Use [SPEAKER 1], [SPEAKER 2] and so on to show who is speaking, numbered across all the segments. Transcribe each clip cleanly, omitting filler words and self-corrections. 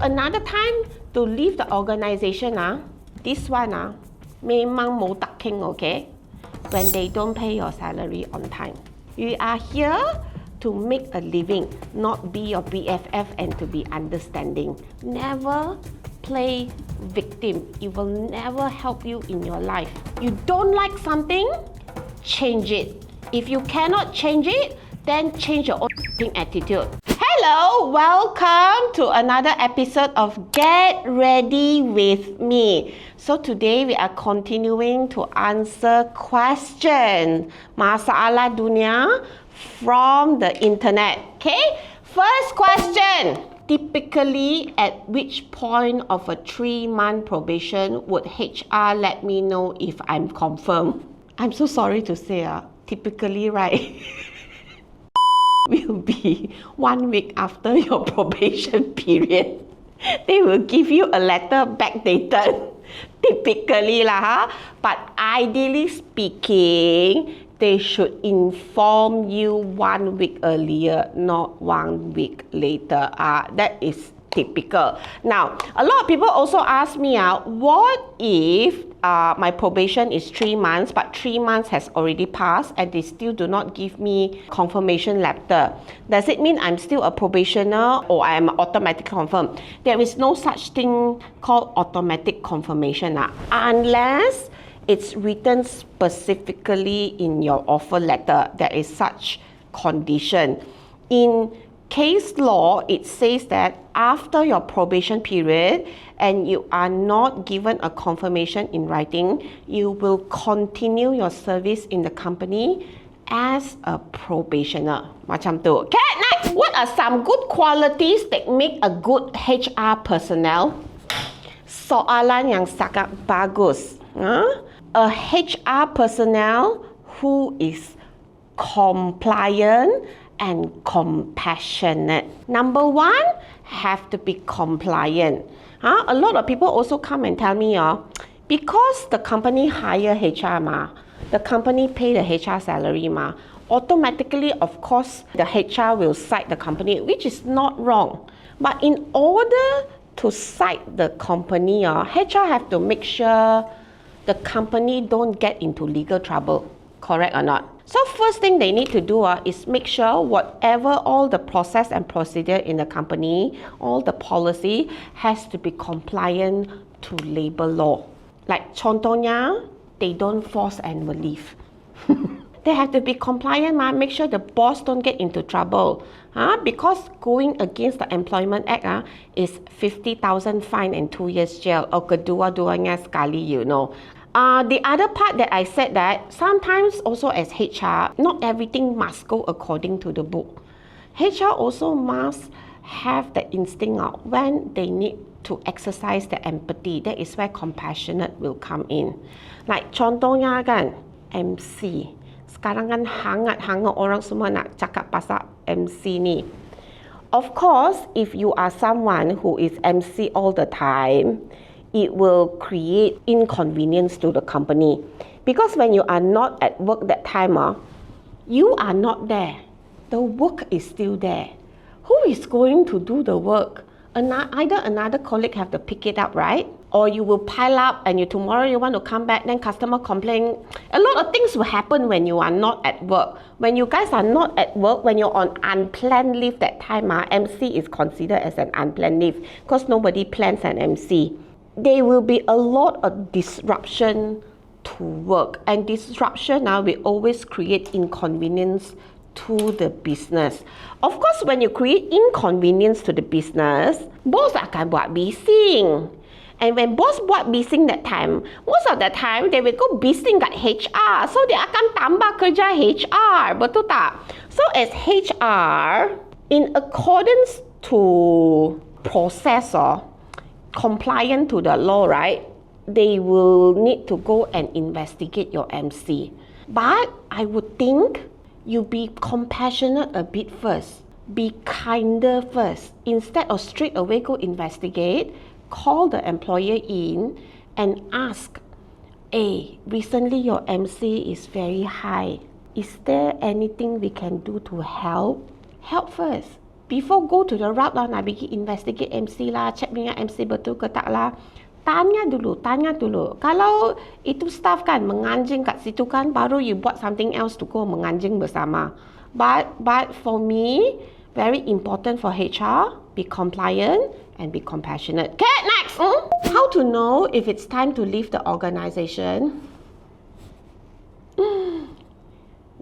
[SPEAKER 1] another time to leave the organization, this one, memang mau tak keng, okay? When they don't pay your salary on time. You are here to make a living, not be your BFF and to be understanding. Never play victim. It will never help you in your life. You don't like something, change it. If you cannot change it, then change your own attitude. Hello, welcome to another episode of Get Ready With Me. So today we are continuing to answer questions, masalah dunia from the internet. Okay, first question. Typically, at which point of a 3-month probation would HR let me know if I'm confirmed? I'm so sorry to say, typically, right? Will be 1 week after your probation period. They will give you a letter backdated. Typically but ideally speaking, they should inform you 1 week earlier, not 1 week later. That is typical. Now, a lot of people also ask me, what if my probation is 3 months, but 3 months has already passed and they still do not give me confirmation letter? Does it mean I'm still a probationer or I am automatically confirmed? There is no such thing called automatic confirmation unless it's written specifically in your offer letter. There is such condition. In case law, it says that after your probation period and you are not given a confirmation in writing, you will continue your service in the company as a probationer. Macam tu. Okay, next. What are some good qualities that make a good HR personnel? Soalan yang sangat bagus. A HR personnel who is compliant and compassionate. Number 1, have to be compliant. A lot of people also come and tell me, because the company hire HR the company pay the HR salary automatically, of course, the HR will cite the company, which is not wrong. But in order to cite the company, HR have to make sure the company don't get into legal trouble. Correct or not? So first thing they need to do is make sure whatever all the process and procedure in the company, all the policy has to be compliant to labor law. Like contohnya, they don't force annual leave. They have to be compliant, make sure the boss don't get into trouble. Because going against the Employment Act is 50,000 fine and 2 years jail. O kedua-duanya sekali, you know. The other part that I said that sometimes also as HR, not everything must go according to the book. HR also must have the instinct when they need to exercise the empathy. That is where compassionate will come in. Like contohnya kan, MC. Sekarang kan hangat-hangat orang semua nak cakap pasal MC ni. Of course, if you are someone who is MC all the time, it will create inconvenience to the company. Because when you are not at work that time, you are not there. The work is still there. Who is going to do the work? Either another colleague have to pick it up, right? Or you will pile up and tomorrow you want to come back, then customer complain. A lot of things will happen when you are not at work. When you guys are not at work, when you're on unplanned leave that time, MC is considered as an unplanned leave because nobody plans an MC. There will be a lot of disruption to work, and disruption will always create inconvenience to the business. Of course, when you create inconvenience to the business, bos akan buat bising. And when boss buat bising that time, most of the time they will go bising kat HR. So dia akan tambah kerja HR, betul tak? So as HR, in accordance to process compliant to the law, right? They will need to go and investigate your MC. But I would think you be compassionate a bit first. Be kinder first. Instead of straight away go investigate, call the employer in and ask, hey, recently your MC is very high. Is there anything we can do to help? Help first. before go to the route lah, nak pergi investigate MC lah, check punya MC betul ke tak lah. Tanya dulu. Kalau itu staff kan menganjing kat situ kan, baru you buat something else to go menganjing bersama. But for me, very important for HR, be compliant and be compassionate. Okay, next. How to know if it's time to leave the organization?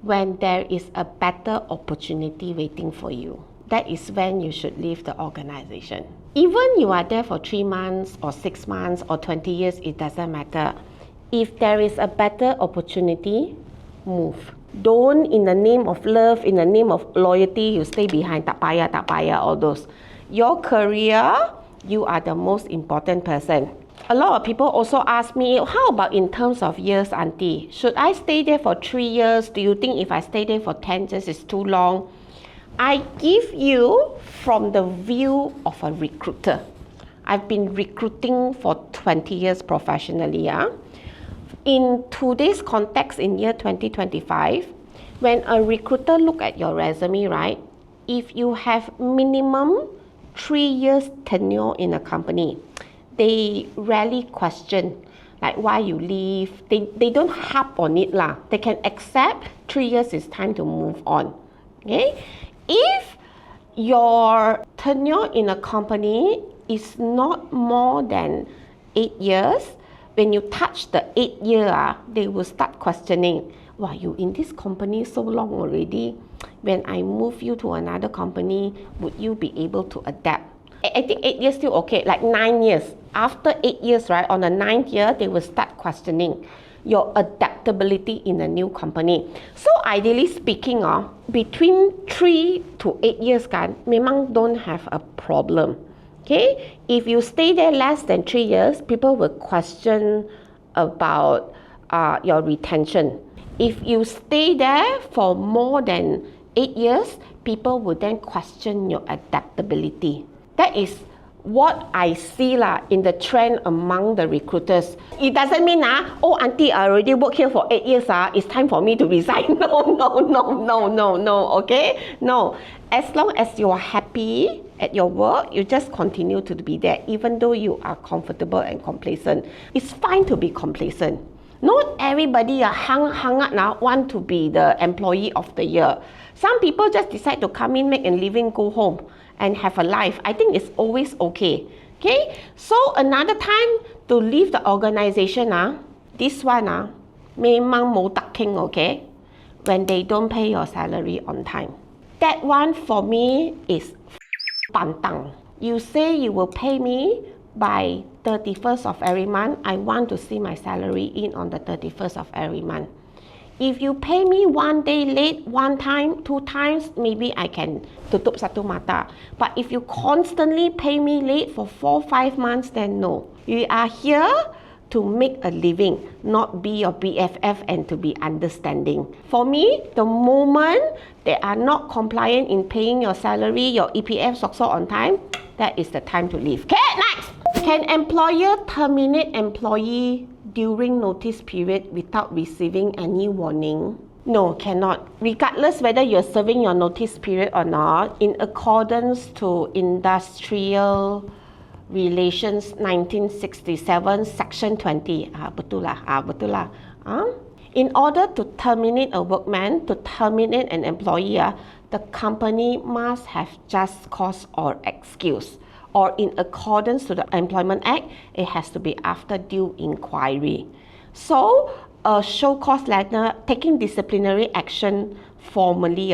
[SPEAKER 1] When there is a better opportunity waiting for you. That is when you should leave the organization. Even you are there for 3 months or 6 months or 20 years, it doesn't matter. If there is a better opportunity, move. Don't, in the name of love, in the name of loyalty, you stay behind, tak payah, all those. Your career, you are the most important person. A lot of people also ask me, how about in terms of years, auntie? Should I stay there for 3 years? Do you think if I stay there for 10 years is too long? I give you from the view of a recruiter. I've been recruiting for 20 years professionally. In today's context in year 2025, when a recruiter look at your resume, right? If you have minimum 3 years tenure in a company, they rarely question like why you leave. They don't harp on it lah. They can accept 3 years is time to move on. Okay? If your tenure in a company is not more than 8 years, when you touch the 8 year, they will start questioning, wow, you in this company so long already. When I move you to another company, would you be able to adapt? I think 8 years still okay, like 9 years. After 8 years, right, on the 9th year, they will start questioning your adaptability in a new company. So ideally speaking, between 3 to 8 years kan, memang don't have a problem. Okay? If you stay there less than 3 years, people will question about your retention. If you stay there for more than 8 years, people will then question your adaptability. That is what I see in the trend among the recruiters. It doesn't mean, oh auntie, I already worked here for 8 years, it's time for me to resign. No, okay? No. As long as you're happy at your work, you just continue to be there, even though you are comfortable and complacent. It's fine to be complacent. Not everybody hangat now want to be the employee of the year. Some people just decide to come in, make a living, go home and have a life. I think it's always okay. Okay? So another time to leave the organization, this one, memang mau tak king, okay? When they don't pay your salary on time. That one for me is pantang. You say you will pay me by 31st of every month. I want to see my salary in on the 31st of every month. If you pay me 1 day late, 1 time, 2 times, maybe I can tutup satu mata. But if you constantly pay me late for 4-5 months, then no. You are here to make a living, not be your BFF and to be understanding. For me, the moment they are not compliant in paying your salary, your EPF SOCSO on time, that is the time to leave. Okay, next! Can employer terminate employee during notice period without receiving any warning? No, cannot. Regardless whether you're serving your notice period or not, in accordance to Industrial Relations 1967, Section 20. Betul lah. In order to terminate a workman, to terminate an employee, the company must have just cause or excuse. Or in accordance to the Employment Act, it has to be after due inquiry. So, a show cause letter, taking disciplinary action formally,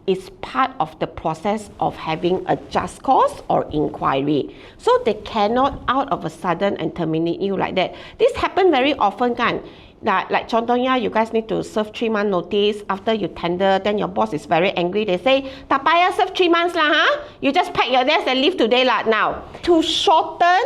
[SPEAKER 1] is part of the process of having a just cause or inquiry. So, they cannot out of a sudden and terminate you like that. This happens very often, kan? Like contohnya, you guys need to serve 3 month notice. After you tender, then your boss is very angry. They say, tak payah serve 3 months lah, You just pack your desk and leave today lah. Now, to shorten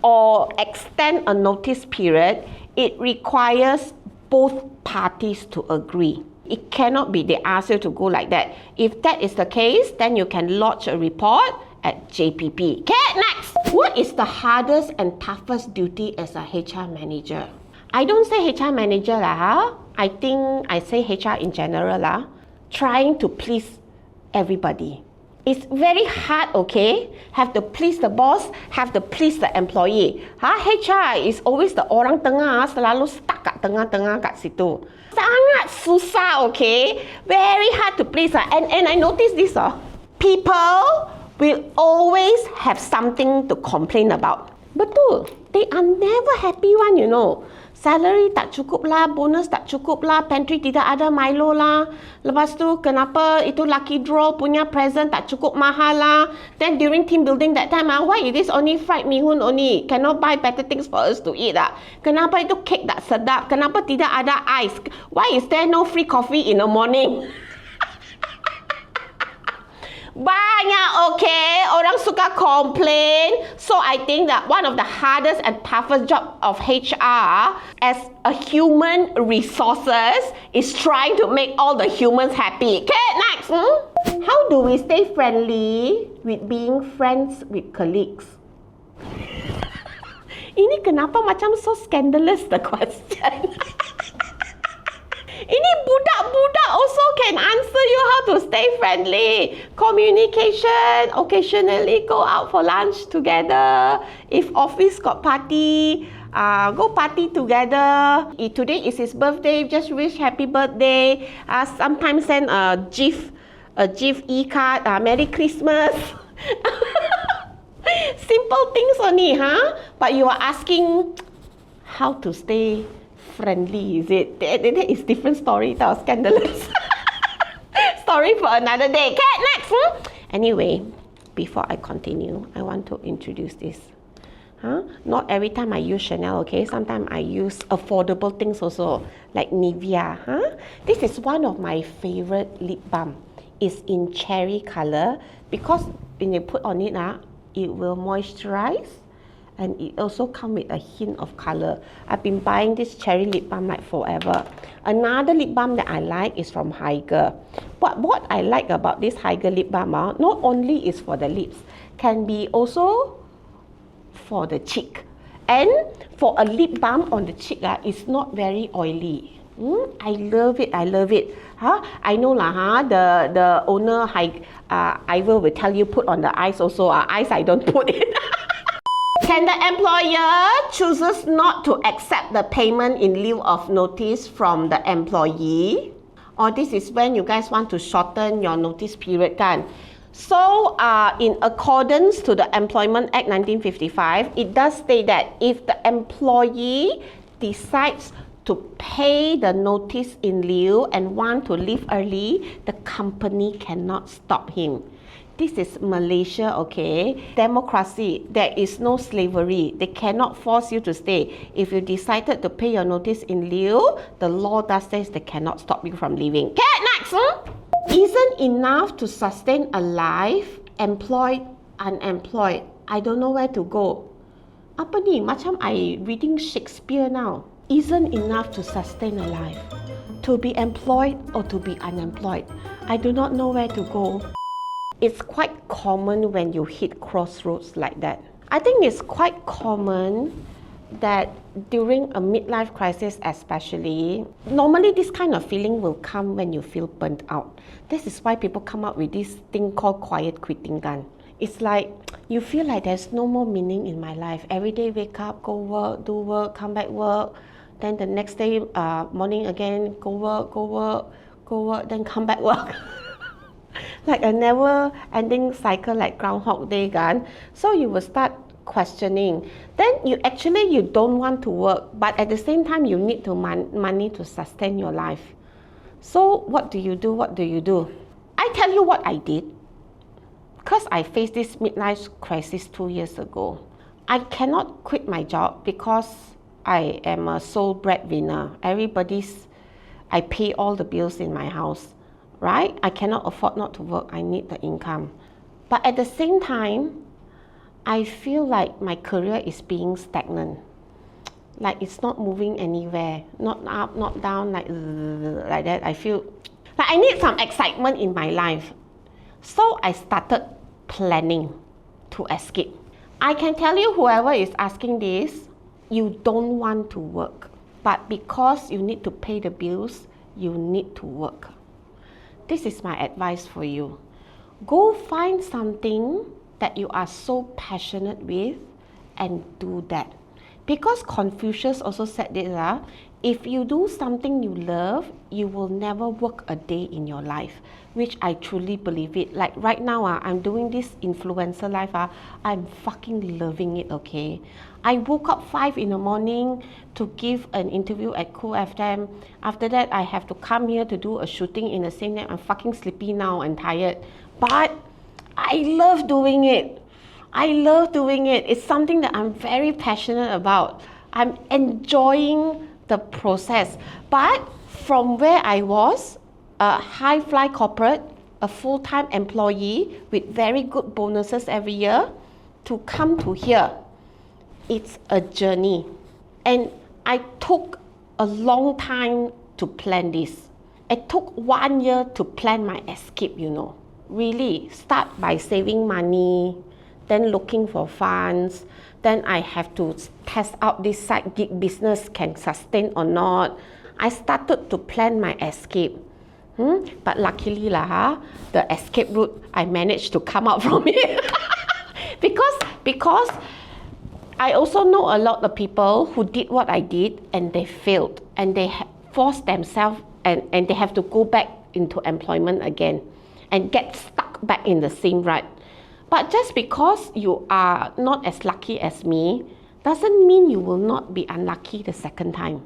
[SPEAKER 1] or extend a notice period, it requires both parties to agree. It cannot be they ask you to go like that. If that is the case, then you can lodge a report at JPP. Okay, next! What is the hardest and toughest duty as a HR manager? I don't say HR manager lah, I think I say HR in general lah. Trying to please everybody. It's very hard, okay? Have to please the boss, have to please the employee. HR is always the orang tengah, selalu stuck kat tengah-tengah kat situ. Sangat susah, okay? Very hard to please. And I notice this, people will always have something to complain about. Betul, they are never happy one, you know. Salary tak cukup lah, bonus tak cukup lah, pantry tidak ada Milo lah. Lepas tu, kenapa itu lucky draw punya present tak cukup mahal lah. Then during team building that time, why is this only fried mihun only? Cannot buy better things for us to eat lah. Kenapa itu cake tak sedap? Kenapa tidak ada ice? Why is there no free coffee in the morning? Banyak, okay? Orang suka complain. So I think that one of the hardest and toughest job of HR as a human resources is trying to make all the humans happy. Okay, next. How do we stay friendly with being friends with colleagues? Ini kenapa macam so scandalous the question? Ini budak-budak also can answer you how to stay friendly. Communication, occasionally go out for lunch together. If office got party, go party together. If today is his birthday, just wish happy birthday. Sometimes send a GIF e-card, Merry Christmas. Simple things only, But you are asking how to stay friendly, is it? That is different story, scandalous. Story for another day. Okay, next. Anyway, before I continue, I want to introduce this. Not every time I use Chanel, okay? Sometimes I use affordable things also, like Nivea. This is one of my favorite lip balm. It's in cherry color because when you put on it, it will moisturize. And it also comes with a hint of color. I've been buying this cherry lip balm like forever. Another lip balm that I like is from Hygge. But what I like about this Hygge lip balm, not only is for the lips, can be also for the cheek. And for a lip balm on the cheek, it's not very oily. I love it, I love it. I know lah, the owner, Ivor will tell you put on the eyes also. Eyes I don't put it. Can the employer chooses not to accept the payment in lieu of notice from the employee? Or this is when you guys want to shorten your notice period, kan? So, in accordance to the Employment Act 1955, it does state that if the employee decides to pay the notice in lieu and want to leave early, the company cannot stop him. This is Malaysia, okay? Democracy, there is no slavery. They cannot force you to stay. If you decided to pay your notice in lieu, the law does say they cannot stop you from leaving. Okay, next. Isn't enough to sustain a life, employed, unemployed. I don't know where to go. Apa ni? Macam I reading Shakespeare now. Isn't enough to sustain a life. To be employed or to be unemployed. I do not know where to go. It's quite common when you hit crossroads like that. I think it's quite common that during a midlife crisis especially, normally this kind of feeling will come when you feel burnt out. This is why people come up with this thing called quiet quitting gun. It's like you feel like there's no more meaning in my life. Every day wake up, go work, do work, come back work. Then the next day, morning again, go work, then come back work. Like a never-ending cycle, like Groundhog Day, gun. So you will start questioning. Then you don't want to work, but at the same time you need money to sustain your life. So what do you do? What do you do? I tell you what I did. Because I faced this midlife crisis 2 years ago. I cannot quit my job because I am a sole breadwinner. I pay all the bills in my house. Right? I cannot afford not to work. I need the income. But at the same time, I feel like my career is being stagnant. Like it's not moving anywhere. Not up, not down, like that. I feel like I need some excitement in my life. So I started planning to escape. I can tell you, whoever is asking this, you don't want to work. But because you need to pay the bills, you need to work. This is my advice for you. Go find something that you are so passionate with and do that. Because Confucius also said this, if you do something you love, you will never work a day in your life, which I truly believe it. Like right now, I'm doing this influencer life, I'm fucking loving it, okay? I woke up 5 in the morning to give an interview at Cool FM. After that, I have to come here to do a shooting in the same day. I'm fucking sleepy now and tired. But I love doing it. I love doing it. It's something that I'm very passionate about. I'm enjoying the process. But from where I was, a high-fly corporate, a full-time employee with very good bonuses every year, to come to here, it's a journey. And I took a long time to plan this. It took 1 year to plan my escape, you know. Really, start by saving money, then looking for funds, then I have to test out this side gig business can sustain or not. I started to plan my escape. But luckily the escape route, I managed to come out from it. because I also know a lot of people who did what I did and they failed and they forced themselves and they have to go back into employment again and get stuck back in the same rut. But just because you are not as lucky as me, doesn't mean you will not be unlucky the second time.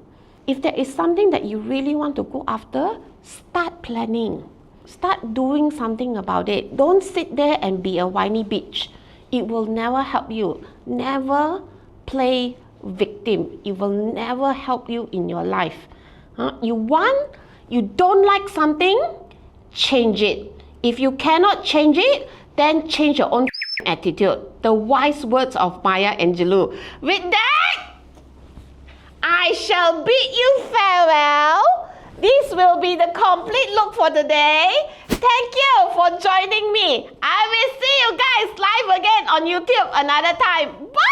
[SPEAKER 1] If there is something that you really want to go after, start planning. Start doing something about it. Don't sit there and be a whiny bitch. It will never help you. Never play victim. It will never help you in your life. You don't like something, change it. If you cannot change it, then change your own attitude. The wise words of Maya Angelou. With that, I shall bid you farewell. This will be the complete look for the day. Thank you for joining me. I will see you guys live again on YouTube another time. Bye!